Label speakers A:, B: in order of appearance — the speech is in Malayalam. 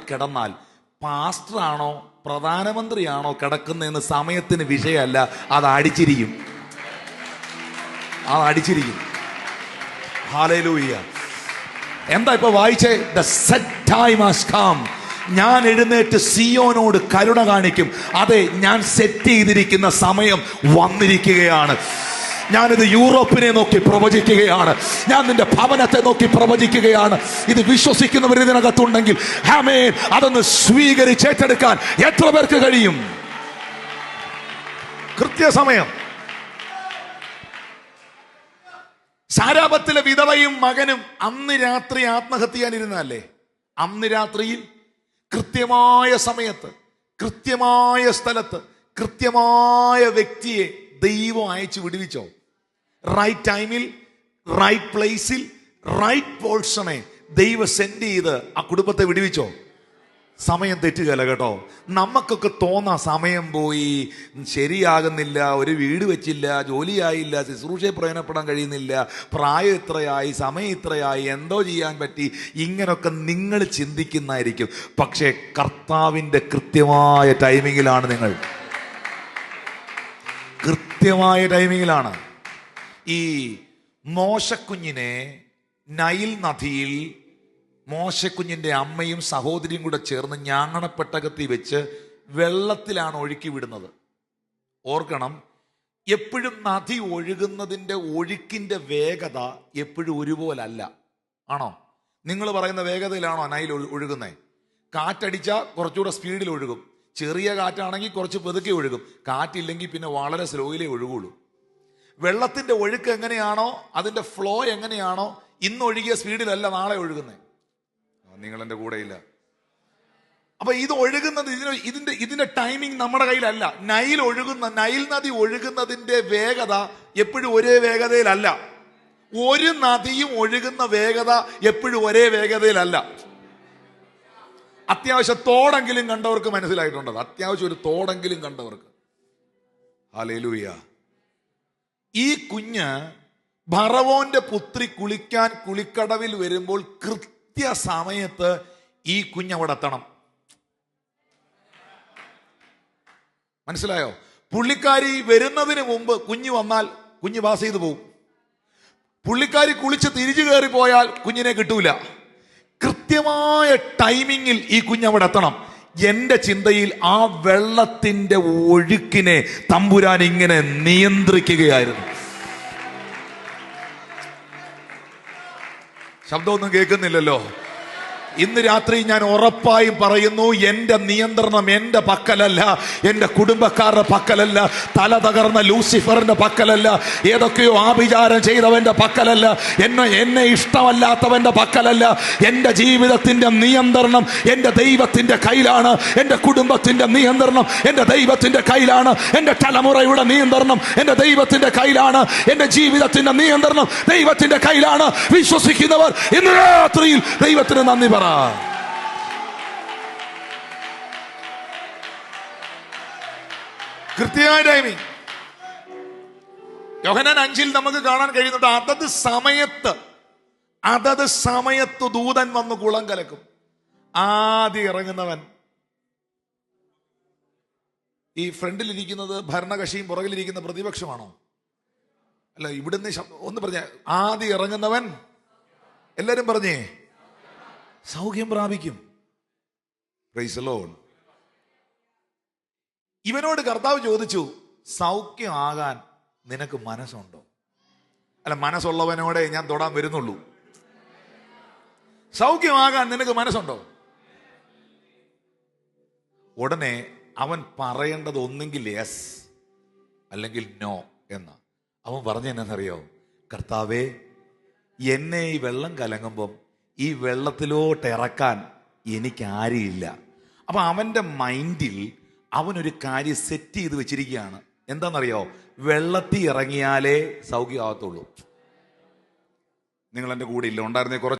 A: കിടന്നാൽ പാസ്റ്ററാണോ പ്രധാനമന്ത്രിയാണോ കിടക്കുന്നതെന്ന് സമയത്തിന് വിഷയമല്ല, അത് അടിച്ചിരിക്കും. ഹല്ലേലൂയ. എന്താ ഇപ്പൊ വായിച്ചേ? The set time has come. ഞാൻ എഴുന്നേറ്റ് സിയോനോട് കരുണ കാണിക്കും. അതെ, ഞാൻ സെറ്റ് ചെയ്തിരിക്കുന്ന സമയം വന്നിരിക്കുകയാണ്. ഞാനിത് യൂറോപ്പിനെ നോക്കി പ്രവചിക്കുകയാണ്. ഞാൻ നിന്റെ ഭവനത്തെ നോക്കി പ്രവചിക്കുകയാണ്. ഇത് വിശ്വസിക്കുന്നവർ ഇതിനകത്തുണ്ടെങ്കിൽ ആമേൻ, അതൊന്ന് സ്വീകരിച്ചേറ്റെടുക്കാൻ എത്ര പേർക്ക് കഴിയും? കൃത്യസമയം. സാരാപത്തിലെ വിധവയും മകനും അന്ന് രാത്രി ആത്മഹത്യ ചെയ്യാനിരുന്നല്ലേ? അന്ന് രാത്രിയിൽ കൃത്യമായ സമയത്ത്, കൃത്യമായ സ്ഥലത്ത്, കൃത്യമായ വ്യക്തിയെ ദൈവം അയച്ചു വിടുവിച്ചോ? റൈറ്റ് ടൈമിൽ, റൈറ്റ് പ്ലേസിൽ, റൈറ്റ് പേഴ്സണെ ദൈവം സെൻഡ് ചെയ്ത് ആ കുടുംബത്തെ വിടുവിച്ചോ? സമയം തെറ്റുകയല്ല കേട്ടോ. നമുക്കൊക്കെ തോന്നാം സമയം പോയി, ശരിയാകുന്നില്ല, ഒരു വീട് വെച്ചില്ല, ജോലിയായില്ല, ശുശ്രൂഷയെ പ്രയോജനപ്പെടാൻ കഴിയുന്നില്ല, പ്രായം ഇത്രയായി, സമയം ഇത്രയായി, എന്തോ ചെയ്യാൻ പറ്റി, ഇങ്ങനൊക്കെ നിങ്ങൾ ചിന്തിക്കുന്നതായിരിക്കും. പക്ഷേ കർത്താവിൻ്റെ കൃത്യമായ ടൈമിങ്ങിലാണ് നിങ്ങൾ. കൃത്യമായ ടൈമിങ്ങിലാണ്. ഈ മോശക്കുഞ്ഞിനെ നൈൽ നദിയിൽ മോശക്കുഞ്ഞിൻ്റെ അമ്മയും സഹോദരിയും കൂടെ ചേർന്ന് ഞാങ്ങണപ്പെട്ടകത്തിൽ വെച്ച് വെള്ളത്തിലാണ് ഒഴുക്കി വിടുന്നത്. ഓർക്കണം, എപ്പോഴും നദി ഒഴുകുന്നതിൻ്റെ ഒഴുക്കിൻ്റെ വേഗത എപ്പോഴും ഒരുപോലല്ല. ആണോ? നിങ്ങൾ പറയുന്ന വേഗതയിലാണോ നൈൽ ഒഴുകുന്നത്? കാറ്റടിച്ചാൽ കുറച്ചുകൂടെ സ്പീഡിൽ ഒഴുകും. ചെറിയ കാറ്റാണെങ്കിൽ കുറച്ച് പതുക്കെ ഒഴുകും. കാറ്റില്ലെങ്കിൽ പിന്നെ വളരെ സ്ലോയിലേ ഒഴുകുള്ളൂ. വെള്ളത്തിൻ്റെ ഒഴുക്ക് എങ്ങനെയാണോ, അതിൻ്റെ ഫ്ലോ എങ്ങനെയാണോ, ഇന്ന് ഒഴുകിയ സ്പീഡിലല്ല നാളെ ഒഴുകുന്നത്. നിങ്ങൾ എൻ്റെ കൂടെയില്ല. അപ്പൊ ഇത് ഒഴുകുന്നത്, ഇതിന്റെ ടൈമിംഗ് നമ്മുടെ കയ്യിലല്ല. നൈൽ നദി ഒഴുകുന്നതിന്റെ വേഗത എപ്പോഴും ഒരേ വേഗതയിലല്ല. ഒരു നദിയും ഒഴുകുന്ന വേഗത എപ്പോഴും ഒരേ വേഗതയിലല്ല. അത്യാവശ്യം തോടെങ്കിലും കണ്ടവർക്ക് മനസ്സിലായിട്ടുണ്ടത്. അത്യാവശ്യം ഒരു തോടെങ്കിലും കണ്ടവർക്ക്. ഹല്ലേലൂയ. ഈ കുഞ്ഞ് ഫറവോന്റെ പുത്രി കുളിക്കാൻ കുളിക്കടവിൽ വരുമ്പോൾ സമയത്ത് ഈ കുഞ്ഞവിടെ എത്തണം. മനസ്സിലായോ? പുള്ളിക്കാരി വരുന്നതിന് മുമ്പ് കുഞ്ഞ് വന്നാൽ കുഞ്ഞ് പാസ് ചെയ്തു പോകും. പുള്ളിക്കാരി കുളിച്ച് തിരിച്ചു കയറി പോയാൽ കുഞ്ഞിനെ കിട്ടൂല. കൃത്യമായ ടൈമിങ്ങിൽ ഈ കുഞ്ഞവിടെ എത്തണം. എന്റെ ചിന്തയിൽ ആ വെള്ളത്തിന്റെ ഒഴുക്കിനെ തമ്പുരാൻ ഇങ്ങനെ നിയന്ത്രിക്കുകയായിരുന്നു. ശബ്ദമൊന്നും കേൾക്കുന്നില്ലല്ലോ. ഇന്ന് രാത്രി ഞാൻ ഉറപ്പായും പറയുന്നു, എൻ്റെ നിയന്ത്രണം എൻ്റെ പക്കലല്ല, എൻ്റെ കുടുംബക്കാരുടെ പക്കലല്ല, തല തകർന്ന ലൂസിഫറിന്റെ പക്കലല്ല, ഏതൊക്കെയോ ആഭിചാരം ചെയ്തവന്റെ പക്കലല്ല, എന്നെ ഇഷ്ടമല്ലാത്തവന്റെ പക്കലല്ല. എൻ്റെ ജീവിതത്തിൻ്റെ നിയന്ത്രണം എൻ്റെ ദൈവത്തിൻ്റെ കയ്യിലാണ്. എൻ്റെ കുടുംബത്തിൻ്റെ നിയന്ത്രണം എൻ്റെ ദൈവത്തിൻ്റെ കയ്യിലാണ്. എൻ്റെ തലമുറയുടെ നിയന്ത്രണം എൻ്റെ ദൈവത്തിൻ്റെ കയ്യിലാണ്. എൻ്റെ ജീവിതത്തിൻ്റെ നിയന്ത്രണം ദൈവത്തിൻ്റെ കയ്യിലാണ്. വിശ്വസിക്കുന്നവർ ഇന്ന് രാത്രിയിൽ ദൈവത്തിന് നന്ദി പറ. കൃത്യമായ ടൈമിംഗ്. യോഹന്നാൻ 5 നമുക്ക് കാണാൻ കഴിയുന്നുണ്ട്. അതത് സമയത്ത് ദൂതൻ വന്ന് കുളം കലക്കും. ആദ്യം ഇറങ്ങുന്നവൻ. ഈ ഫ്രണ്ടിലിരിക്കുന്നത് ഭരണകക്ഷിയും പുറകിലിരിക്കുന്ന പ്രതിപക്ഷമാണോ? അല്ല, ഇവിടുന്ന് ഒന്ന് പറഞ്ഞ, ആദ്യം ഇറങ്ങുന്നവൻ, എല്ലാരും പറഞ്ഞേ, സൗഖ്യം പ്രാപിക്കും. Praise the Lord. ഇവനോട് കർത്താവ് ചോദിച്ചു, സൗഖ്യമാകാൻ നിനക്ക് മനസ്സുണ്ടോ? അല്ല, മനസ്സുള്ളവനോടെ ഞാൻ തൊടാൻ വരുന്നുള്ളൂ. സൗഖ്യമാകാൻ നിനക്ക് മനസ്സുണ്ടോ? ഉടനെ അവൻ പറയേണ്ടത് ഒന്നെങ്കിൽ യെസ് അല്ലെങ്കിൽ നോ എന്ന്. അവൻ പറഞ്ഞെന്നറിയോ? കർത്താവേ, എന്നെ ഈ വെള്ളം കലങ്ങുമ്പം ഈ വെള്ളത്തിലോട്ട് ഇറക്കാൻ എനിക്ക് ആരുമില്ല. അപ്പൊ അവന്റെ മൈൻഡിൽ അവനൊരു കാര്യം സെറ്റ് ചെയ്ത് വെച്ചിരിക്കുകയാണ്. എന്താണെന്നറിയോ? വെള്ളത്തിൽ ഇറങ്ങിയാലേ സൗഖ്യമാകത്തുള്ളൂ. നിങ്ങൾ എൻ്റെ കൂടെ ഇല്ല, ഉണ്ടായിരുന്നേ കുറച്ച്